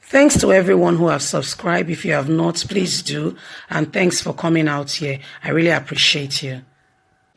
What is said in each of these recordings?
Thanks to everyone who have subscribed. If you have not, please do. And thanks for coming out here. I really appreciate you.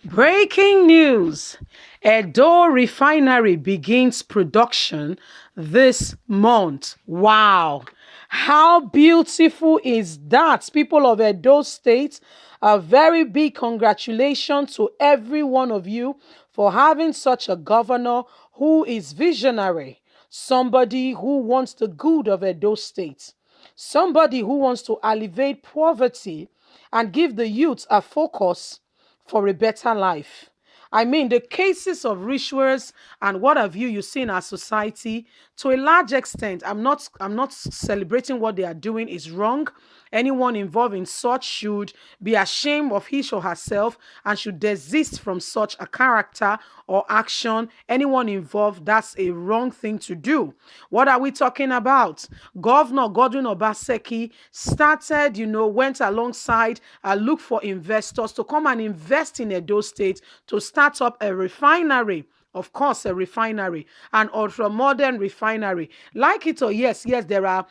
Breaking news. Edo Refinery begins production this month. Wow. How beautiful is that? People of Edo State, a very big congratulations to every one of you for having such a governor who is visionary, somebody who wants the good of Edo State, somebody who wants to alleviate poverty and give the youth a focus for a better life. I mean, the cases of rituals and what have you see in our society, to a large extent, I'm not celebrating what they are doing is wrong. Anyone involved in such should be ashamed of his or herself and should desist from such a character or action. Anyone involved, that's a wrong thing to do. What are we talking about? Governor Godwin Obaseki started, went alongside, look for investors to come and invest in Edo State to start up a refinery. Of course, a refinery, an ultra modern refinery. Like it or yes, there are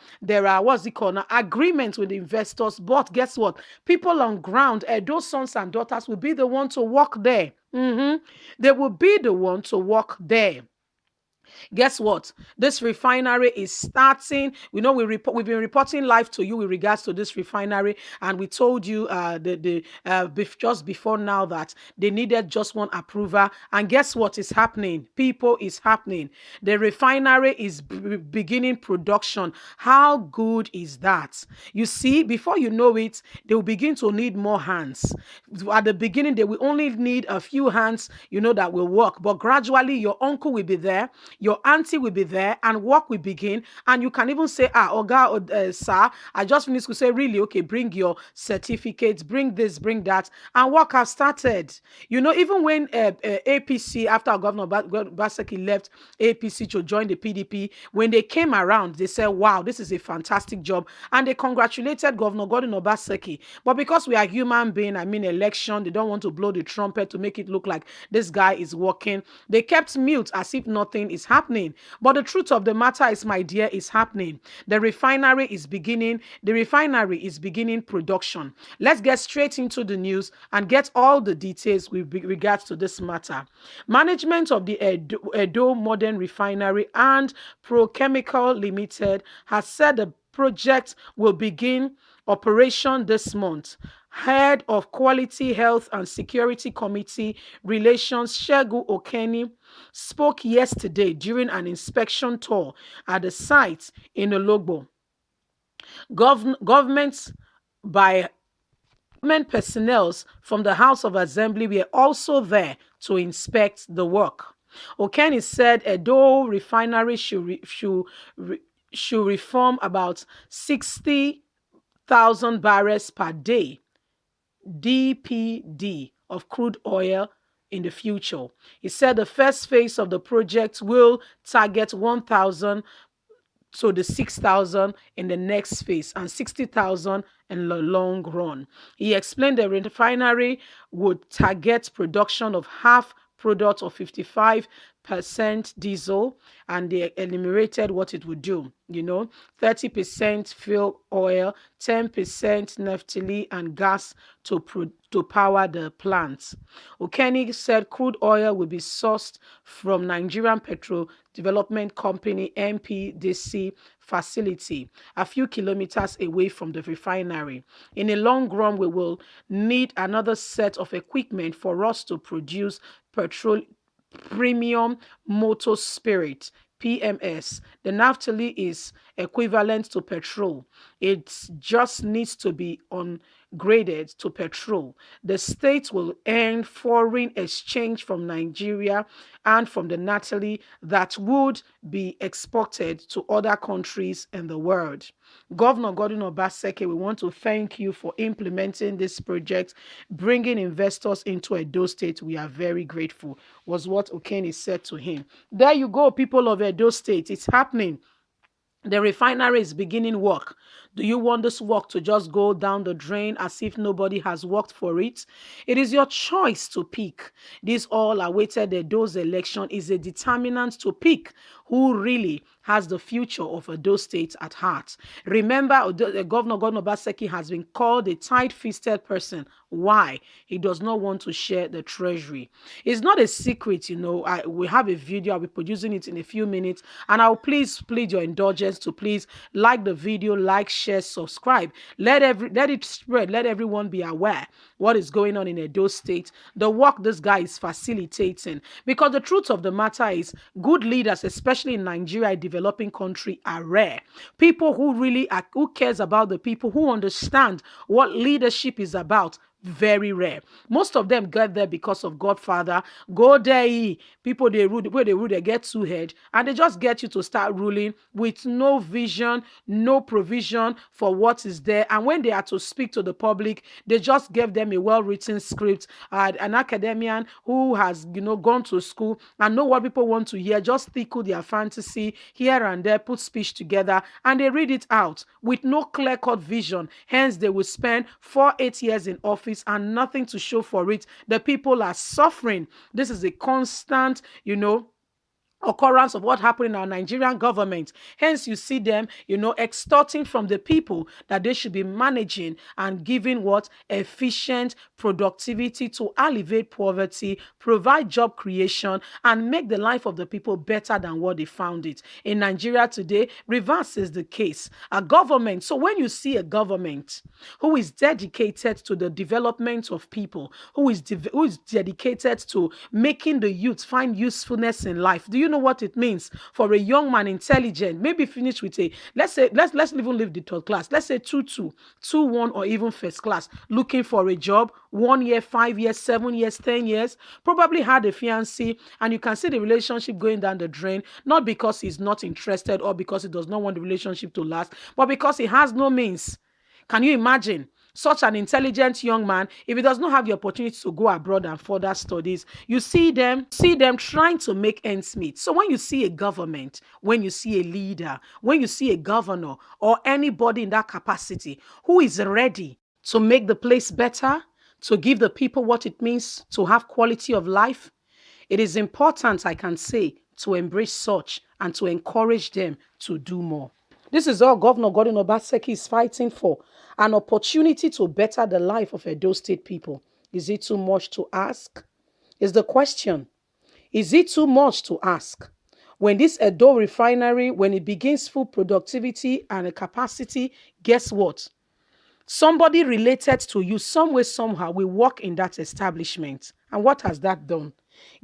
what's it called now, agreements with investors. But guess what? People on ground, those sons and daughters will be the one to work there. They will be the one to work there. Guess what? This refinery is starting. We've been reporting live to you with regards to this refinery, and we told you just before now that they needed just one approval. And guess what is happening? People, is happening. The refinery is beginning production. How good is that? You see, before you know it, they will begin to need more hands. At the beginning, they will only need a few hands, that will work. But gradually, your uncle will be there, your auntie will be there, and work will begin. And you can even say, Oga, sir, I just finished to say, really, okay, bring your certificates, bring this, bring that, and work has started. Even when APC, after Governor Baseki left APC to join the PDP, when they came around, they said, wow, this is a fantastic job. And they congratulated Governor Godwin Obaseki. But because we are human beings, election, they don't want to blow the trumpet to make it look like this guy is working. They kept mute as if nothing is happening. But the truth of the matter is, my dear, is happening. The refinery is beginning production. Let's get straight into the news and get all the details with regards to this matter. Management of the Edo Modern Refinery and Prochemical Limited has said the project will begin operation this month. Head of Quality, Health and Security Committee Relations, Shegu Okeni, spoke yesterday during an inspection tour at the site in Ologbo. Government personnel from the House of Assembly were also there to inspect the work. Okeni said Edo Refinery should reform about 60,000 barrels per day DPD of crude oil in the future. He said the first phase of the project will target 1,000 to the 6,000 in the next phase and 60,000 in the long run. He explained the refinery would target production of half product of 55% diesel, and they enumerated what it would do. 30% fuel oil, 10% naphthalene and gas to power the plants. Okeni said crude oil will be sourced from Nigerian Petrol Development Company (NPDC) facility a few kilometers away from the refinery. In the long run, we will need another set of equipment for us to produce premium motor spirit PMS. The naphthalene is equivalent to petrol. It just needs to be ungraded to petrol. The state will earn foreign exchange from Nigeria and from the naphthalene that would be exported to other countries in the world. Governor Godwin Obaseki, we want to thank you for implementing this project, bringing investors into Edo State. We are very grateful, was what Okeni said to him. There you go, people of Edo State. It's happening. The refinery is beginning work. Do you want this work to just go down the drain as if nobody has worked for it? It is your choice to pick. This all awaited Edo's election is a determinant to pick who really has the future of Edo State at heart. Remember, Governor Obaseki has been called a tight-fisted person. Why? He does not want to share the treasury. It's not a secret, we have a video. I'll be producing it in a few minutes, and I'll please plead your indulgence to please like the video, like, share, subscribe. Let it spread. Let everyone be aware what is going on in Edo State, the work this guy is facilitating. Because the truth of the matter is, good leaders, especially in Nigeria, a developing country, are rare. People who really who cares about the people, who understand what leadership is about, very rare. Most of them get there because of Godfather. Go there, people they rule, where they rule, they get two head, and they just get you to start ruling with no vision, no provision for what is there. And when they are to speak to the public, they just give them a well-written script. An academician who has gone to school and know what people want to hear, just tickle their fantasy here and there, put speech together, and they read it out with no clear-cut vision. Hence, they will spend 4-8 years in office and nothing to show for it. The people are suffering. This is a constant, occurrence of what happened in our Nigerian government. Hence, you see them, extorting from the people that they should be managing and giving what efficient productivity to alleviate poverty, provide job creation, and make the life of the people better than what they found it. In Nigeria today, reverse is the case. A government. So when you see a government who is dedicated to the development of people, who is dedicated to making the youth find usefulness in life, do you know what it means for a young man, intelligent, maybe finished with let's even leave the third class, let's say 2-2, 2-1, or even first class, looking for a job, 1 year, 5 years, 7 years, 10 years, probably had a fiancé, and you can see the relationship going down the drain, not because he's not interested or because he does not want the relationship to last, but because he has no means. Can you imagine? Such an intelligent young man, if he does not have the opportunity to go abroad and further studies, you see them trying to make ends meet. So when you see a government, when you see a leader, when you see a governor or anybody in that capacity who is ready to make the place better, to give the people what it means to have quality of life, it is important, I can say, to embrace such and to encourage them to do more. This is all Governor Godwin Obaseki is fighting for, an opportunity to better the life of Edo State people. Is it too much to ask? Is the question. Is it too much to ask? When this Edo refinery, when it begins full productivity and capacity, guess what? Somebody related to you, some way, somehow, will work in that establishment. And what has that done?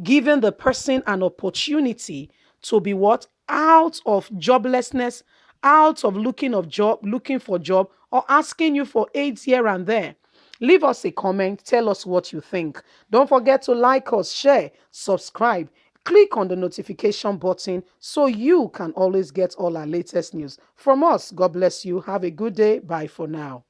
Given the person an opportunity to be what? Out of joblessness, out of looking for job, or asking you for aids here and there. Leave us a comment. Tell us what you think. Don't forget to like us, share, subscribe. Click on the notification button so you can always get all our latest news from us. God bless you. Have a good day. Bye for now.